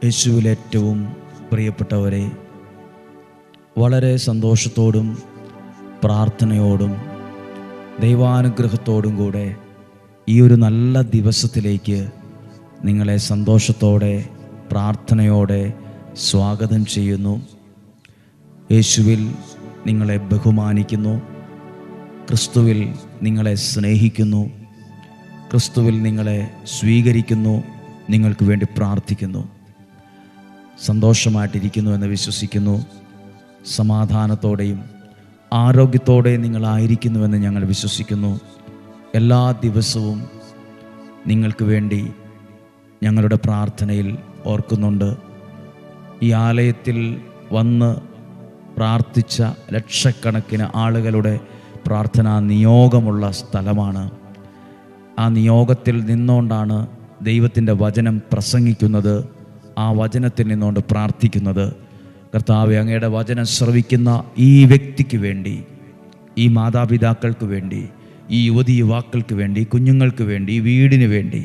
യേശുവിൽ ഏറ്റവും പ്രിയപ്പെട്ടവരെ, വളരെ സന്തോഷത്തോടും പ്രാർത്ഥനയോടും ദൈവാനുഗ്രഹത്തോടും കൂടെ ഈ ഒരു നല്ല ദിവസത്തിലേക്ക് നിങ്ങളെ സന്തോഷത്തോടെ പ്രാർത്ഥനയോടെ സ്വാഗതം ചെയ്യുന്നു. യേശുവിൽ നിങ്ങളെ ബഹുമാനിക്കുന്നു, ക്രിസ്തുവിൽ നിങ്ങളെ സ്നേഹിക്കുന്നു, ക്രിസ്തുവിൽ നിങ്ങളെ സ്വീകരിക്കുന്നു, നിങ്ങൾക്ക് വേണ്ടി പ്രാർത്ഥിക്കുന്നു. സന്തോഷമായിട്ടിരിക്കുന്നു എന്ന് വിശ്വസിക്കുന്നു. സമാധാനത്തോടെയും ആരോഗ്യത്തോടെയും നിങ്ങളായിരിക്കുന്നുവെന്ന് ഞങ്ങൾ വിശ്വസിക്കുന്നു. എല്ലാ ദിവസവും നിങ്ങൾക്ക് വേണ്ടി ഞങ്ങളുടെ പ്രാർത്ഥനയിൽ ഓർക്കുന്നുണ്ട്. ഈ ആലയത്തിൽ വന്ന് പ്രാർത്ഥിച്ച ലക്ഷക്കണക്കിന് ആളുകളുടെ പ്രാർത്ഥനാ നിയോഗമുള്ള സ്ഥലമാണ്. ആ നിയോഗത്തിൽ നിന്നുകൊണ്ടാണ് ദൈവത്തിൻ്റെ വചനം പ്രസംഗിക്കുന്നത്, ആ വചനത്തിൽ നിന്നുകൊണ്ട് പ്രാർത്ഥിക്കുന്നത്. കർത്താവേ, അങ്ങയുടെ വചനം ശ്രവിക്കുന്ന ഈ വ്യക്തിക്ക് വേണ്ടി, ഈ മാതാപിതാക്കൾക്ക് വേണ്ടി, ഈ യുവതി യുവാക്കൾക്ക് വേണ്ടി, കുഞ്ഞുങ്ങൾക്ക് വേണ്ടി, ഈ വീടിന് വേണ്ടി,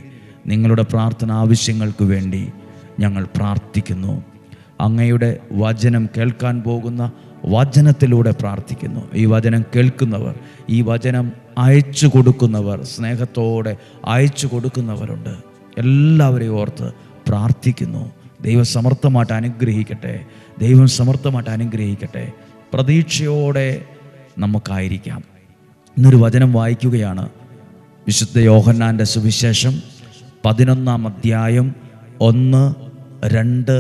നിങ്ങളുടെ പ്രാർത്ഥന ആവശ്യങ്ങൾക്ക് വേണ്ടി ഞങ്ങൾ പ്രാർത്ഥിക്കുന്നു. അങ്ങയുടെ വചനം കേൾക്കാൻ പോകുന്ന വചനത്തിലൂടെ പ്രാർത്ഥിക്കുന്നു. ഈ വചനം കേൾക്കുന്നവർ, ഈ വചനം അയച്ചു കൊടുക്കുന്നവർ, സ്നേഹത്തോടെ അയച്ചു കൊടുക്കുന്നവരുണ്ട്. എല്ലാവരെയും ഓർത്ത് പ്രാർത്ഥിക്കുന്നു. ദൈവം സമർത്ഥമായിട്ട് അനുഗ്രഹിക്കട്ടെ, ദൈവം സമർത്ഥമായിട്ട് അനുഗ്രഹിക്കട്ടെ. പ്രതീക്ഷയോടെ നമുക്കായിരിക്കാം. ഇന്നൊരു വചനം വായിക്കുകയാണ്. വിശുദ്ധ യോഹന്നാൻ്റെ സുവിശേഷം 11-ാം അധ്യായം 1-2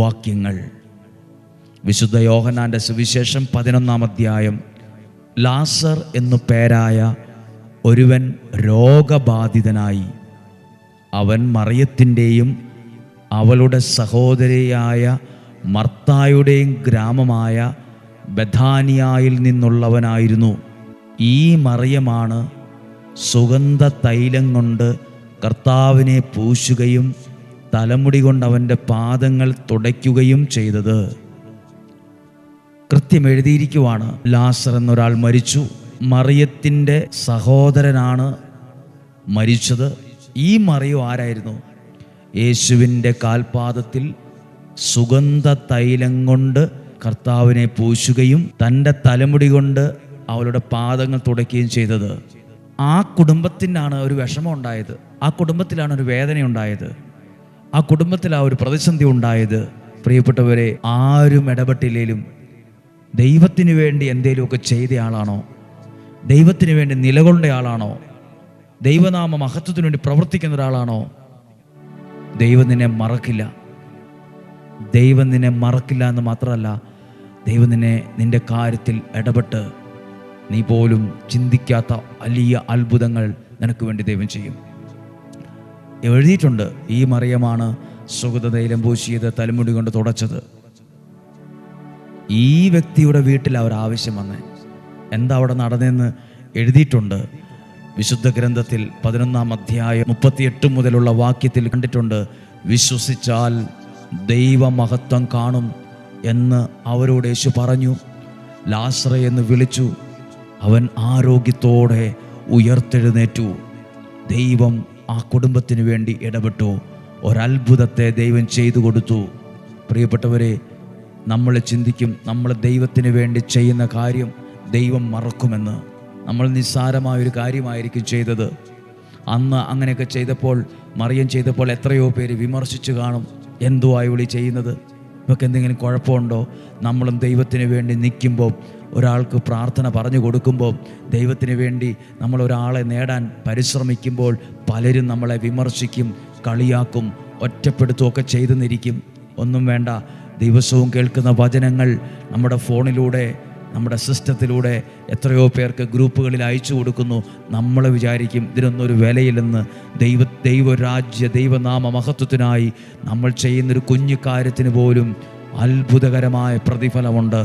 വാക്യങ്ങൾ. വിശുദ്ധ യോഹന്നാൻ്റെ സുവിശേഷം 11-ാം അധ്യായം. ലാസർ എന്നു പേരായ ഒരുവൻ രോഗബാധിതനായി. അവൻ മറിയത്തിൻ്റെയും അവളുടെ സഹോദരിയായ മർത്തായുടെയും ഗ്രാമമായ ബഥാനിയായിൽ നിന്നുള്ളവനായിരുന്നു. ഈ മറിയമാണ് സുഗന്ധ തൈലം കൊണ്ട് കർത്താവിനെ പൂശുകയും തലമുടി കൊണ്ട് അവൻ്റെ പാദങ്ങൾ തുടയ്ക്കുകയും ചെയ്തത്. കൃത്യം എഴുതിയിരിക്കുവാണ്. ലാസർ എന്നൊരാൾ മരിച്ചു. മറിയത്തിൻ്റെ സഹോദരനാണ് മരിച്ചത്. ഈ മറിയം ആരായിരുന്നു? യേശുവിൻ്റെ കാൽപാദത്തിൽ സുഗന്ധ തൈലം കൊണ്ട് കർത്താവിനെ പൂശുകയും തൻ്റെ തലമുടി കൊണ്ട് അവളുടെ പാദങ്ങൾ തുടയ്ക്കുകയും ചെയ്തത്. ആ കുടുംബത്തിനാണ് ഒരു വിഷമം ഉണ്ടായത്, ആ കുടുംബത്തിലാണ് ഒരു വേദന ഉണ്ടായത്, ആ കുടുംബത്തിൽ ആ ഒരു പ്രതിസന്ധി ഉണ്ടായത്. പ്രിയപ്പെട്ടവരെ, ആരും ഇടപെട്ടില്ലേലും ദൈവത്തിന് വേണ്ടി എന്തെങ്കിലുമൊക്കെ ചെയ്ത ആളാണോ, ദൈവത്തിന് വേണ്ടി നിലകൊണ്ട ആളാണോ, ദൈവനാമ മഹത്വത്തിന് വേണ്ടി പ്രവർത്തിക്കുന്ന ഒരാളാണോ, ദൈവം നിന്നെ മറക്കില്ല. ദൈവം നിന്നെ മറക്കില്ല എന്ന് മാത്രമല്ല, ദൈവം നിന്റെ കാര്യത്തിൽ ഇടപെട്ട് നീ പോലും ചിന്തിക്കാത്ത വലിയ അത്ഭുതങ്ങൾ നിനക്ക് വേണ്ടി ദൈവം ചെയ്യും. എഴുതിയിട്ടുണ്ട്, ഈ മറിയമാണ് സുഗന്ധതൈലം പൂശിയത്, തലമുടി കൊണ്ട് തുടച്ചത്. ഈ വ്യക്തിയുടെ വീട്ടിൽ അവർ ആവശ്യം വന്നേ. എന്താ അവിടെ നടന്നെന്ന് എഴുതിയിട്ടുണ്ട്. വിശുദ്ധ ഗ്രന്ഥത്തിൽ 11-ാം അധ്യായം 38 മുതലുള്ള വാക്യത്തിൽ കണ്ടിട്ടുണ്ട്. വിശ്വസിച്ചാൽ ദൈവമഹത്വം കാണും എന്ന് അവരോട് യേശു പറഞ്ഞു. ലാസറെ എന്ന് വിളിച്ചു. അവൻ ആരോഗ്യത്തോടെ ഉയർത്തെഴുന്നേറ്റു. ദൈവം ആ കുടുംബത്തിന് വേണ്ടി ഇടപെട്ടു. ഒരത്ഭുതത്തെ ദൈവം ചെയ്തു കൊടുത്തു. പ്രിയപ്പെട്ടവരെ, നമ്മൾ ചിന്തിക്കും നമ്മൾ ദൈവത്തിന് വേണ്ടി ചെയ്യുന്ന കാര്യം ദൈവം മറക്കുമെന്ന്. നമ്മൾ നിസ്സാരമായൊരു കാര്യമായിരിക്കും ചെയ്തത്. അന്ന് അങ്ങനെയൊക്കെ ചെയ്തപ്പോൾ, മറിയം ചെയ്തപ്പോൾ എത്രയോ പേര് വിമർശിച്ചു കാണും. എന്തുവാ ഇവളി ചെയ്യുന്നത്, ഇവർക്ക് എന്തെങ്കിലും കുഴപ്പമുണ്ടോ? നമ്മളും ദൈവത്തിന് വേണ്ടി നിൽക്കുമ്പോൾ, ഒരാൾക്ക് പ്രാർത്ഥന പറഞ്ഞു കൊടുക്കുമ്പോൾ, ദൈവത്തിന് വേണ്ടി നമ്മൾ ഒരാളെ നേടാൻ പരിശ്രമിക്കുമ്പോൾ പലരും നമ്മളെ വിമർശിക്കും, കളിയാക്കും, ഒറ്റപ്പെടുത്തുകയൊക്കെ ചെയ്തെന്നിരിക്കും. ഒന്നും വേണ്ട. ദിവസവും കേൾക്കുന്ന വചനങ്ങൾ നമ്മുടെ ഫോണിലൂടെ, നമ്മുടെ സിസ്റ്റത്തിലൂടെ എത്രയോ പേർക്ക് ഗ്രൂപ്പുകളിൽ അയച്ചു കൊടുക്കുന്നു. നമ്മൾ വിചാരിക്കും ഇതിനൊന്നും ഒരു വിലയില്ലെന്ന്. ദൈവരാജ്യ ദൈവനാമ മഹത്വത്തിനായി നമ്മൾ ചെയ്യുന്നൊരു കുഞ്ഞു കാര്യത്തിന് പോലും അത്ഭുതകരമായ പ്രതിഫലമുണ്ട്.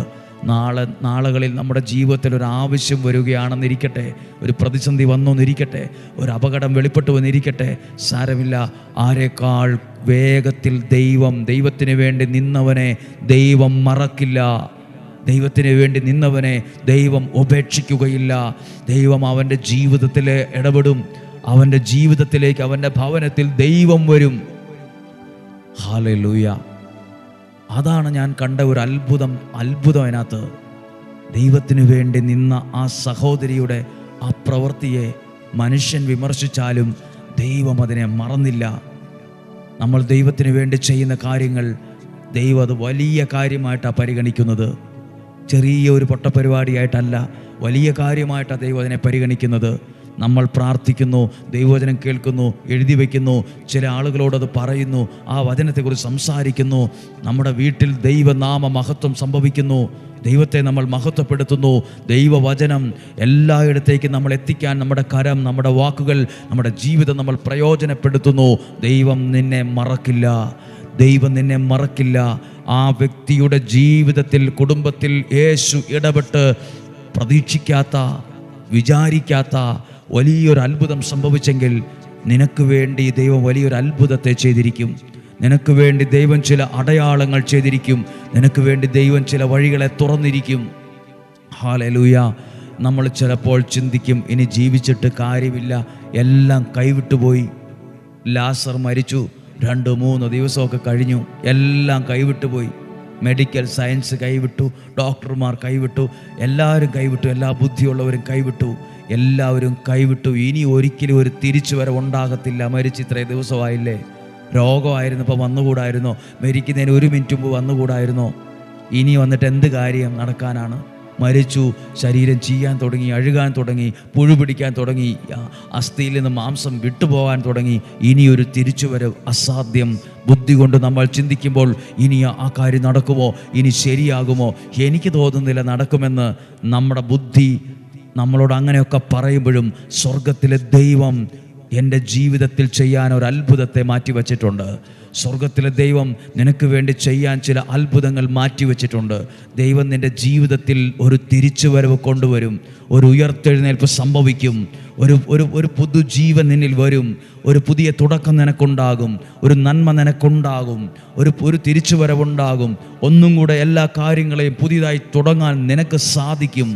നാളുകളിൽ നമ്മുടെ ജീവിതത്തിൽ ഒരു ആവശ്യം വരികയാണെന്നിരിക്കട്ടെ, ഒരു പ്രതിസന്ധി വന്നോന്നിരിക്കട്ടെ, ഒരു അപകടം വെളിപ്പെട്ടു വന്നിരിക്കട്ടെ, സാരമില്ല. ആരെക്കാൾ വേഗത്തിൽ ദൈവത്തിന് വേണ്ടി നിന്നവനെ ദൈവം മറക്കില്ല. ദൈവത്തിന് വേണ്ടി നിന്നവനെ ദൈവം ഉപേക്ഷിക്കുകയില്ല. ദൈവം അവൻ്റെ ജീവിതത്തിൽ ഇടപെടും. അവൻ്റെ ജീവിതത്തിലേക്ക്, അവൻ്റെ ഭവനത്തിൽ ദൈവം വരും. ഹല്ലേലൂയ. അതാണ് ഞാൻ കണ്ട ഒരു അത്ഭുതം അതിനകത്ത്. ദൈവത്തിനു വേണ്ടി നിന്ന ആ സഹോദരിയുടെ ആ പ്രവൃത്തിയെ മനുഷ്യൻ വിമർശിച്ചാലും ദൈവം അതിനെ മറന്നില്ല. നമ്മൾ ദൈവത്തിന് വേണ്ടി ചെയ്യുന്ന കാര്യങ്ങൾ ദൈവം അത് വലിയ കാര്യമായിട്ടാണ് പരിഗണിക്കുന്നത്. ചെറിയ ഒരു പൊട്ടപ്പരിപാടിയായിട്ടല്ല, വലിയ കാര്യമായിട്ടാണ് ദൈവം അതിനെ പരിഗണിക്കുന്നത്. നമ്മൾ പ്രാർത്ഥിക്കുന്നു, ദൈവവചനം കേൾക്കുന്നു, എഴുതി വയ്ക്കുന്നു, ചില ആളുകളോടത് പറയുന്നു, ആ വചനത്തെക്കുറിച്ച് സംസാരിക്കുന്നു. നമ്മുടെ വീട്ടിൽ ദൈവനാമ മഹത്വം സംഭവിക്കുന്നു, ദൈവത്തെ നമ്മൾ മഹത്വപ്പെടുത്തുന്നു. ദൈവവചനം എല്ലായിടത്തേക്കും നമ്മൾ എത്തിക്കാൻ നമ്മുടെ കരം, നമ്മുടെ വാക്കുകൾ, നമ്മുടെ ജീവിതം നമ്മൾ പ്രയോജനപ്പെടുത്തുന്നു. ദൈവം നിന്നെ മറക്കില്ല, ദൈവം നിന്നെ മറക്കില്ല. ആ വ്യക്തിയുടെ ജീവിതത്തിൽ, കുടുംബത്തിൽ യേശു ഇടപെട്ട് പ്രതീക്ഷിക്കാത്ത, വിചാരിക്കാത്ത വലിയൊരു അത്ഭുതം സംഭവിച്ചെങ്കിൽ നിനക്ക് വേണ്ടി ദൈവം വലിയൊരു അത്ഭുതത്തെ ചെയ്തിരിക്കും. നിനക്ക് വേണ്ടി ദൈവം ചില അടയാളങ്ങൾ ചെയ്തിരിക്കും. നിനക്ക് വേണ്ടി ദൈവം ചില വഴികളെ തുറന്നിരിക്കും. ഹല്ലേലൂയ. നമ്മൾ ചിലപ്പോൾ ചിന്തിക്കും, ഇനി ജീവിച്ചിട്ട് കാര്യമില്ല, എല്ലാം കൈവിട്ടുപോയി. ലാസർ മരിച്ചു, 2-3 ദിവസമൊക്കെ കഴിഞ്ഞു, എല്ലാം കൈവിട്ടുപോയി. മെഡിക്കൽ സയൻസ് കൈവിട്ടു, ഡോക്ടർമാർ കൈവിട്ടു, എല്ലാവരും കൈവിട്ടു, എല്ലാ ബുദ്ധിയുള്ളവരും കൈവിട്ടു, എല്ലാവരും കൈവിട്ടു. ഇനി ഒരിക്കലും ഒരു തിരിച്ചു വരവ് ഉണ്ടാകത്തില്ല. മരിച്ച് ഇത്രയും ദിവസമായില്ലേ? രോഗമായിരുന്നപ്പോൾ വന്നുകൂടായിരുന്നോ? മരിക്കുന്നതിന് 1 മിനിറ്റ് മുമ്പ് വന്നുകൂടായിരുന്നോ? ഇനി വന്നിട്ട് എന്ത് കാര്യം നടക്കാനാണ്? മരിച്ചു, ശരീരം ചെയ്യാൻ തുടങ്ങി, അഴുകാൻ തുടങ്ങി, പുഴു പിടിക്കാൻ തുടങ്ങി, അസ്ഥിയിൽ നിന്ന് മാംസം വിട്ടുപോകാൻ തുടങ്ങി. ഇനിയൊരു തിരിച്ചുവരവ് അസാധ്യം. ബുദ്ധി കൊണ്ട് നമ്മൾ ചിന്തിക്കുമ്പോൾ ഇനി ആ കാര്യം നടക്കുമോ, ഇനി ശരിയാകുമോ? എനിക്ക് തോന്നുന്നില്ല നടക്കുമെന്ന്. നമ്മുടെ ബുദ്ധി നമ്മളോട് അങ്ങനെയൊക്കെ പറയുമ്പോഴും സ്വർഗത്തിലെ ദൈവം എൻ്റെ ജീവിതത്തിൽ ചെയ്യാൻ ഒരു അത്ഭുതത്തെ മാറ്റിവെച്ചിട്ടുണ്ട്. സ്വർഗത്തിലെ ദൈവം നിനക്ക് വേണ്ടി ചെയ്യാൻ ചില അത്ഭുതങ്ങൾ മാറ്റിവെച്ചിട്ടുണ്ട്. ദൈവം നിൻ്റെ ജീവിതത്തിൽ ഒരു തിരിച്ചുവരവ് കൊണ്ടുവരും. ഒരു ഉയർത്തെഴുന്നേൽപ്പ് സംഭവിക്കും. ഒരു പുതുജീവൻ നിന്നിൽ വരും. ഒരു പുതിയ തുടക്കം നിനക്കുണ്ടാകും. ഒരു നന്മ നിനക്കുണ്ടാകും. ഒരു തിരിച്ചുവരവുണ്ടാകും. ഒന്നും കൂടെ എല്ലാ കാര്യങ്ങളെയും പുതിയതായി തുടങ്ങാൻ നിനക്ക് സാധിക്കും.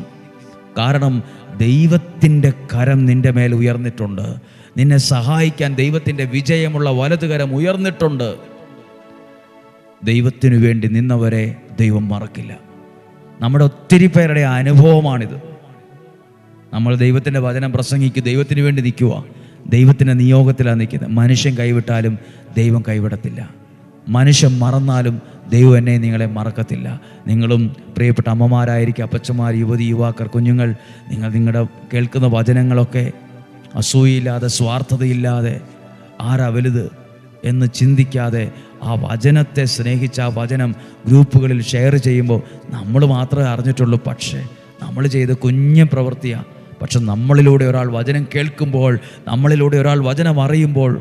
കാരണം ദൈവത്തിൻ്റെ കരം നിൻ്റെ മേൽ ഉയർന്നിട്ടുണ്ട്. നിന്നെ സഹായിക്കാൻ ദൈവത്തിൻ്റെ വിജയമുള്ള വലതുകരം ഉയർന്നിട്ടുണ്ട്. ദൈവത്തിനു വേണ്ടി നിന്നവരെ ദൈവം മറക്കില്ല. നമ്മുടെ ഒത്തിരി പേരുടെ അനുഭവമാണിത്. നമ്മൾ ദൈവത്തിൻ്റെ വചനം പ്രസംഗിക്കും, ദൈവത്തിന് വേണ്ടി നിൽക്കുക, ദൈവത്തിൻ്റെ നിയോഗത്തിലാണ് നിൽക്കുന്നത്. മനുഷ്യൻ കൈവിട്ടാലും ദൈവം കൈവിടത്തില്ല. മനുഷ്യൻ മറന്നാലും ദൈവം എന്നെ നിങ്ങളെ മറക്കത്തില്ല. നിങ്ങളും പ്രിയപ്പെട്ട അമ്മമാരായിരിക്കും, അപ്പച്ചന്മാർ, യുവതി യുവാക്കർ, കുഞ്ഞുങ്ങൾ, നിങ്ങളുടെ കേൾക്കുന്ന വചനങ്ങളൊക്കെ അസൂയയില്ലാതെ, സ്വാർത്ഥതയില്ലാതെ, ആരാ വലുത് എന്ന് ചിന്തിക്കാതെ ആ വചനത്തെ സ്നേഹിച്ച് ആ വചനം ഗ്രൂപ്പുകളിൽ ഷെയർ ചെയ്യുമ്പോൾ നമ്മൾ മാത്രമേ അറിഞ്ഞിട്ടുള്ളൂ. പക്ഷേ നമ്മൾ ചെയ്ത കുഞ്ഞു പ്രവൃത്തിയാണ്. പക്ഷെ നമ്മളിലൂടെ ഒരാൾ വചനം കേൾക്കുമ്പോൾ, നമ്മളിലൂടെ ഒരാൾ വചനം അറിയുമ്പോൾ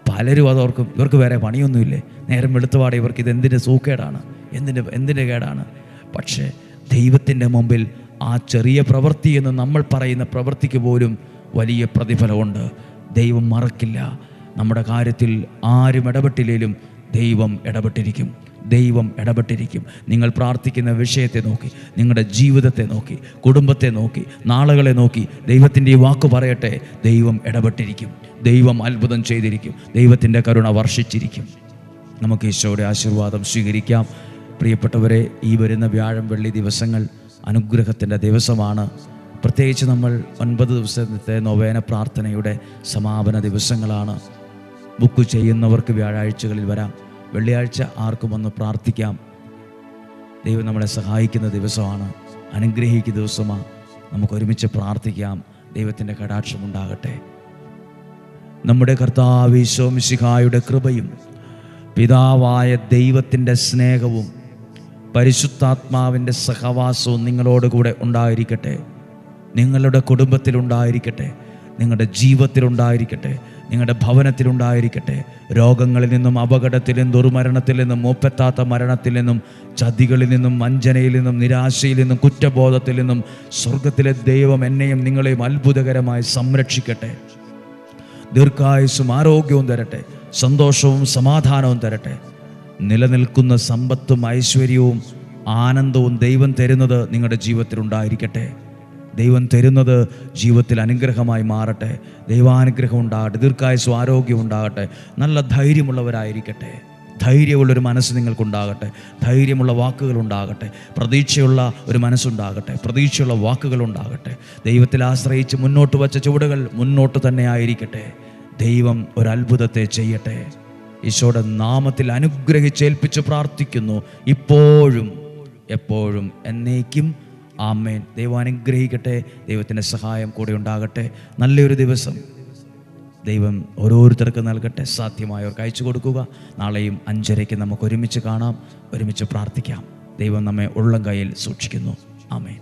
പലരും അതോർക്കും, ഇവർക്ക് വേറെ പണിയൊന്നുമില്ലേ, നേരം വെളുത്തുപാടെ ഇവർക്ക് ഇതെന്തിൻ്റെ സൂക്കേടാണ്, എന്തിൻ്റെ കേടാണ്. പക്ഷേ ദൈവത്തിൻ്റെ മുമ്പിൽ ആ ചെറിയ പ്രവൃത്തി എന്ന് നമ്മൾ പറയുന്ന പ്രവൃത്തിക്ക് പോലും വലിയ പ്രതിഫലമുണ്ട്. ദൈവം മറക്കില്ല. നമ്മുടെ കാര്യത്തിൽ ആരും ഇടപെട്ടില്ലേലും ദൈവം ഇടപെട്ടിരിക്കും. ദൈവം ഇടപെട്ടിരിക്കും. നിങ്ങൾ പ്രാർത്ഥിക്കുന്ന വിഷയത്തെ നോക്കി, നിങ്ങളുടെ ജീവിതത്തെ നോക്കി, കുടുംബത്തെ നോക്കി, നാളുകളെ നോക്കി ദൈവത്തിൻ്റെ ഈ വാക്ക് പറയട്ടെ, ദൈവം ഇടപെട്ടിരിക്കും. ദൈവം അത്ഭുതം ചെയ്തിരിക്കും. ദൈവത്തിൻ്റെ കരുണ വർഷിച്ചിരിക്കും. നമുക്ക് ഈശോയുടെ ആശീർവാദം സ്വീകരിക്കാം. പ്രിയപ്പെട്ടവരെ, ഈ വരുന്ന വ്യാഴം വെള്ളി ദിവസങ്ങൾ അനുഗ്രഹത്തിൻ്റെ ദിവസമാണ്. പ്രത്യേകിച്ച് നമ്മൾ 9 ദിവസത്തെ നൊവേന പ്രാർത്ഥനയുടെ സമാപന ദിവസങ്ങളാണ്. ബുക്ക് ചെയ്യുന്നവർക്ക് വ്യാഴാഴ്ചകളിൽ വരാം, വെള്ളിയാഴ്ച ആർക്കും വന്ന് പ്രാർത്ഥിക്കാം. ദൈവം നമ്മളെ സഹായിക്കുന്ന ദിവസമാണ്, അനുഗ്രഹിക്കുന്ന ദിവസമാണ്. നമുക്ക് ഒരുമിച്ച് പ്രാർത്ഥിക്കാം. ദൈവത്തിൻ്റെ കടാക്ഷമുണ്ടാകട്ടെ. നമ്മുടെ കർത്താവ് ഈശോ മിശിഹായുടെ കൃപയും പിതാവായ ദൈവത്തിൻ്റെ സ്നേഹവും പരിശുദ്ധാത്മാവിൻ്റെ സഹവാസവും നിങ്ങളോടുകൂടെ ഉണ്ടായിരിക്കട്ടെ. നിങ്ങളുടെ കുടുംബത്തിലുണ്ടായിരിക്കട്ടെ, നിങ്ങളുടെ ജീവിതത്തിലുണ്ടായിരിക്കട്ടെ, നിങ്ങളുടെ ഭവനത്തിലുണ്ടായിരിക്കട്ടെ. രോഗങ്ങളിൽ നിന്നും, അപകടത്തിൽ നിന്നും, ദുർമരണത്തിൽ നിന്നും, മൂപ്പെത്താത്ത മരണത്തിൽ നിന്നും, ചതികളിൽ നിന്നും, വഞ്ചനയിൽ നിന്നും, നിരാശയിൽ നിന്നും, കുറ്റബോധത്തിൽ നിന്നും സ്വർഗത്തിലെ ദൈവം എന്നെയും നിങ്ങളെയും അത്ഭുതകരമായി സംരക്ഷിക്കട്ടെ. ദീർഘായുസ്സും ആരോഗ്യവും തരട്ടെ, സന്തോഷവും സമാധാനവും തരട്ടെ. നിലനിൽക്കുന്ന സമ്പത്തും ഐശ്വര്യവും ആനന്ദവും ദൈവം തരുന്നത് നിങ്ങളുടെ ജീവിതത്തിൽ ഉണ്ടായിരിക്കട്ടെ. ദൈവം തരുന്നത് ജീവിതത്തിൽ അനുഗ്രഹമായി മാറട്ടെ. ദൈവാനുഗ്രഹം ഉണ്ടാകട്ടെ. ദീർഘായുസ്സും ആരോഗ്യം ഉണ്ടാകട്ടെ. നല്ല ധൈര്യമുള്ളവരായിരിക്കട്ടെ. ധൈര്യമുള്ളൊരു മനസ്സ് നിങ്ങൾക്കുണ്ടാകട്ടെ. ധൈര്യമുള്ള വാക്കുകളുണ്ടാകട്ടെ. പ്രതീക്ഷയുള്ള ഒരു മനസ്സുണ്ടാകട്ടെ. പ്രതീക്ഷയുള്ള വാക്കുകളുണ്ടാകട്ടെ. ദൈവത്തിൽ ആശ്രയിച്ച് മുന്നോട്ട് വച്ച ചുവടുകൾ മുന്നോട്ട് തന്നെ ആയിരിക്കട്ടെ. ദൈവം ഒരത്ഭുതത്തെ ചെയ്യട്ടെ. ഈശോയുടെ നാമത്തിൽ അനുഗ്രഹിച്ചേൽപ്പിച്ച് പ്രാർത്ഥിക്കുന്നു, ഇപ്പോഴും എപ്പോഴും എന്നേക്കും. ആമേൻ. ദൈവം അനുഗ്രഹിക്കട്ടെ. ദൈവത്തിൻ്റെ സഹായം കൂടെ ഉണ്ടാകട്ടെ. നല്ലൊരു ദിവസം ദൈവം ഓരോരുത്തർക്ക് നൽകട്ടെ. സാധ്യമായവർക്ക് അയച്ചു കൊടുക്കുക. നാളെയും 5:30 നമുക്ക് ഒരുമിച്ച് കാണാം, ഒരുമിച്ച് പ്രാർത്ഥിക്കാം. ദൈവം നമ്മെ ഉള്ളം കയ്യിൽ സൂക്ഷിക്കുന്നു. ആമേൻ.